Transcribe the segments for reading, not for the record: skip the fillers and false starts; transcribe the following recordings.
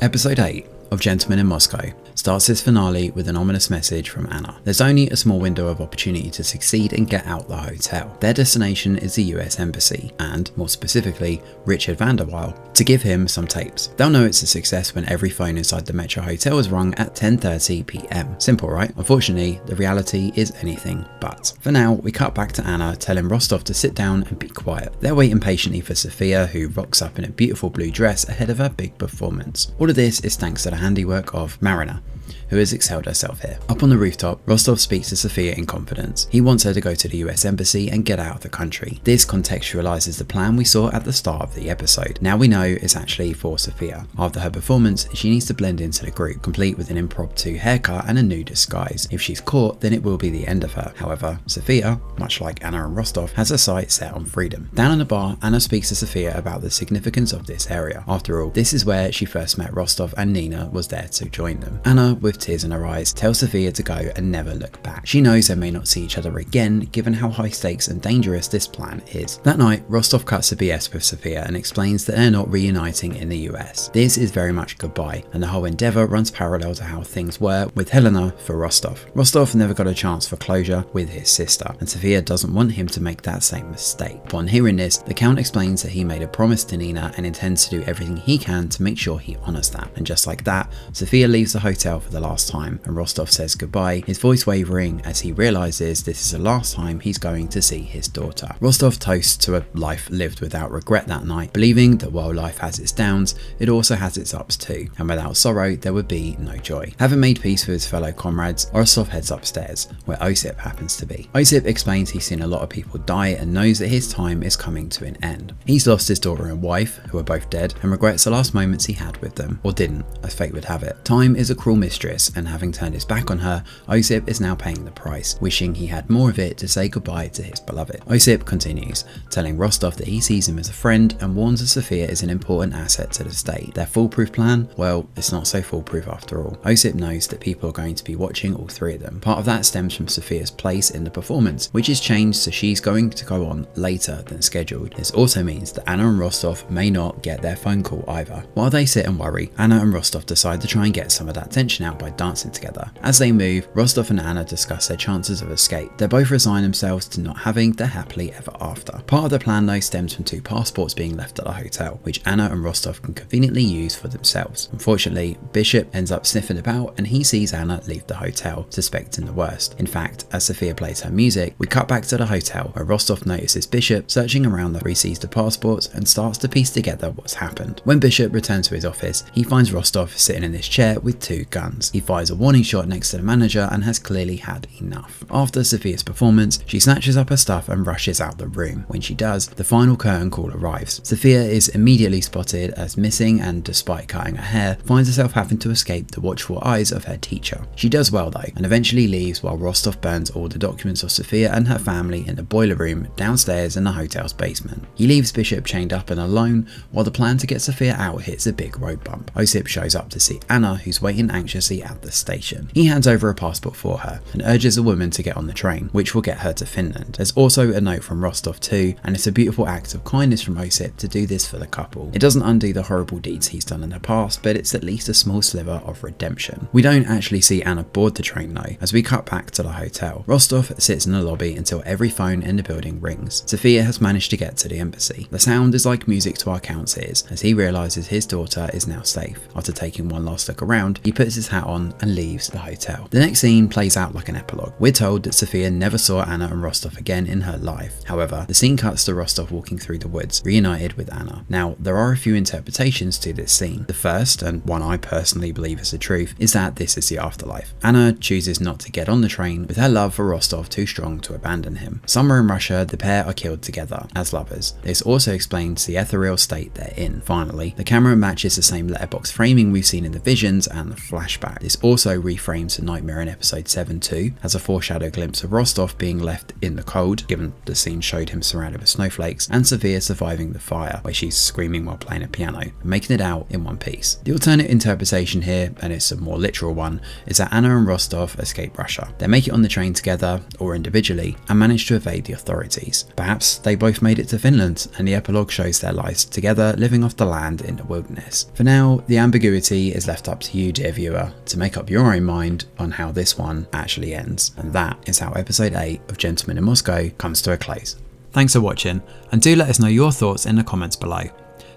Episode 8 of Gentlemen in Moscow starts its finale with an ominous message from Anna. There's only a small window of opportunity to succeed and get out the hotel. Their destination is the US Embassy and, more specifically, Richard van der Waal, to give him some tapes. They'll know it's a success when every phone inside the Metro Hotel is rung at 10:30 PM. Simple, right? Unfortunately, the reality is anything but. For now, we cut back to Anna telling Rostov to sit down and be quiet. They're waiting patiently for Sophia, who rocks up in a beautiful blue dress ahead of her big performance. All of this is thanks to the handiwork of Marina, who has excelled herself here. Up on the rooftop, Rostov speaks to Sophia in confidence. He wants her to go to the US Embassy and get out of the country. This contextualizes the plan we saw at the start of the episode. Now we know it's actually for Sophia. After her performance, she needs to blend into the group, complete with an impromptu haircut and a new disguise. If she's caught, then it will be the end of her. However, Sophia, much like Anna and Rostov, has her sights set on freedom. Down in the bar, Anna speaks to Sophia about the significance of this area. After all, this is where she first met Rostov and Nina was there to join them. Anna, with tears in her eyes, tells Sophia to go and never look back. She knows they may not see each other again, given how high stakes and dangerous this plan is. That night, Rostov cuts to BS with Sophia and explains that they're not reuniting in the US. This is very much goodbye, and the whole endeavour runs parallel to how things were with Helena for Rostov. Rostov never got a chance for closure with his sister, and Sophia doesn't want him to make that same mistake. Upon hearing this, the Count explains that he made a promise to Nina and intends to do everything he can to make sure he honours that. And just like that, Sophia leaves the hotel for the last time, and Rostov says goodbye, his voice wavering as he realises this is the last time he's going to see his daughter. Rostov toasts to a life lived without regret that night, believing that while life has its downs, it also has its ups too, and without sorrow there would be no joy. Having made peace with his fellow comrades, Rostov heads upstairs, where Osip happens to be. Osip explains he's seen a lot of people die and knows that his time is coming to an end. He's lost his daughter and wife, who are both dead, and regrets the last moments he had with them, or didn't, as fate would have it. Time is a cruel mistress, and having turned his back on her, Osip is now paying the price, wishing he had more of it to say goodbye to his beloved. Osip continues, telling Rostov that he sees him as a friend and warns that Sophia is an important asset to the state. Their foolproof plan? Well, it's not so foolproof after all. Osip knows that people are going to be watching all three of them. Part of that stems from Sophia's place in the performance, which is changed so she's going to go on later than scheduled. This also means that Anna and Rostov may not get their phone call either. While they sit and worry, Anna and Rostov decide to try and get some of that tension out by dancing together. As they move, Rostov and Anna discuss their chances of escape. They both resign themselves to not having the happily ever after. Part of the plan though stems from two passports being left at the hotel, which Anna and Rostov can conveniently use for themselves. Unfortunately, Bishop ends up sniffing about and he sees Anna leave the hotel, suspecting the worst. In fact, as Sophia plays her music, we cut back to the hotel where Rostov notices Bishop searching around the three seized passports and starts to piece together what's happened. When Bishop returns to his office, he finds Rostov sitting in this chair with two guns. He fires a warning shot next to the manager and has clearly had enough. After Sophia's performance, she snatches up her stuff and rushes out the room. When she does, the final curtain call arrives. Sophia is immediately spotted as missing and, despite cutting her hair, finds herself having to escape the watchful eyes of her teacher. She does well though, and eventually leaves while Rostov burns all the documents of Sophia and her family in the boiler room downstairs in the hotel's basement. He leaves Bishop chained up and alone while the plan to get Sophia out hits a big road bump. Osip shows up to see Anna, who's waiting anxiously at the station. He hands over a passport for her and urges the woman to get on the train, which will get her to Finland. There's also a note from Rostov too, and it's a beautiful act of kindness from Osip to do this for the couple. It doesn't undo the horrible deeds he's done in the past, but it's at least a small sliver of redemption. We don't actually see Anna board the train though, as we cut back to the hotel. Rostov sits in the lobby until every phone in the building rings. Sophia has managed to get to the embassy. The sound is like music to our Count's ears, as he realises his daughter is now safe. After taking one last look around, he puts his hat on and leaves the hotel. The next scene plays out like an epilogue. We're told that Sophia never saw Anna and Rostov again in her life. However, the scene cuts to Rostov walking through the woods, reunited with Anna. Now, there are a few interpretations to this scene. The first, and one I personally believe is the truth, is that this is the afterlife. Anna chooses not to get on the train, with her love for Rostov too strong to abandon him. Somewhere in Russia, the pair are killed together, as lovers. This also explains the ethereal state they're in. Finally, the camera matches the same letterbox framing we've seen in the visions and the flashbacks flashback. This also reframes the nightmare in episode 7-2 as a foreshadow glimpse of Rostov being left in the cold, given the scene showed him surrounded with snowflakes, and Sophia surviving the fire, where she's screaming while playing a piano, and making it out in one piece. The alternate interpretation here, and it's a more literal one, is that Anna and Rostov escape Russia. They make it on the train together, or individually, and manage to evade the authorities. Perhaps they both made it to Finland, and the epilogue shows their lives together living off the land in the wilderness. For now, the ambiguity is left up to you, dear viewer, to make up your own mind on how this one actually ends. And that is how episode 8 of Gentlemen in Moscow comes to a close. Thanks for watching, and do let us know your thoughts in the comments below.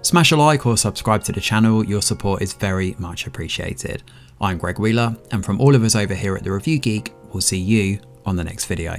Smash a like or subscribe to the channel, your support is very much appreciated. I'm Greg Wheeler, and from all of us over here at The Review Geek, we'll see you on the next video.